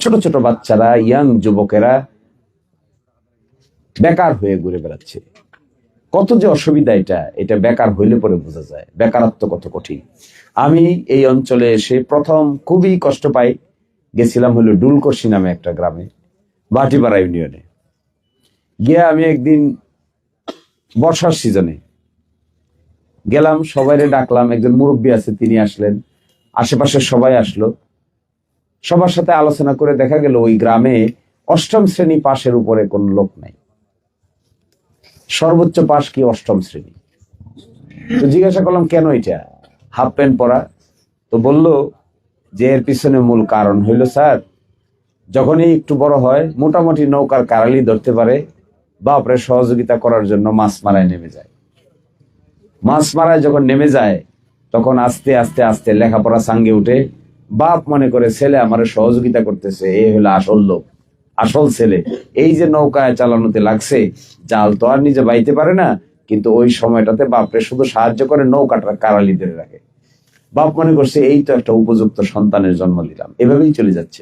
ছোট ছোট বাচ্চারা, ইয়াং যুবকেরা বেকার হয়ে ঘুরে বেড়াচ্ছে। কত যে অসুবিধা এটা বেকার হইলে পরে বোঝা যায়, বেকারত্ব কত কঠিন। আমি এই অঞ্চলে এসে প্রথম খুবই কষ্ট পাই, গেছিলাম হলো ডুলকসি নামে একটা গ্রামে, বাটিপাড়া ইউনিয়নে। গিয়ে আমি একদিন বর্ষার সিজনে গেলাম, সবাইরে ডাকলাম, একজন মুরব্বী আছে তিনি আসলেন, আশেপাশের সবাই আসলো, সবার সাথে আলোচনা করে দেখা গেল ওই গ্রামে অষ্টম শ্রেণী পাশের উপরে কোন লোক নাই। সর্বোচ্চ পাশ কি অষ্টম শ্রেণী। তো জিজ্ঞাসা করলাম কেন এটা, হাফ প্যান্ট পরা। তো বলল যে এর পিছনে মূল কারণ হইল স্যার, যখনই একটু বড় হয় মোটামুটি নৌকার কারালি ধরতে পারে, বাপরে সহযোগিতা করার জন্য মাছ মারায় নেমে যায়। মাছ মারায় যখন নেমে যায় তখন আস্তে আস্তে আস্তে লেখাপড়া সাঙ্গে উঠে, বাপ মনে করে ছেলে আমার সহযোগিতা করতেছে, এই হলো আসল লোক, আসল ছেলে। এই যে নৌকায় চালানোতে লাগছে, জাল তো আর নিজে বাইতে পারে না, কিন্তু ওই সময়টাতে বাপরে শুধু সাহায্য করে নৌকাটা কারালি ধরে রাখে। বাপ মনে করছে এই তো একটা উপযুক্ত সন্তানের জন্ম দিলাম, এভাবেই চলে যাচ্ছে।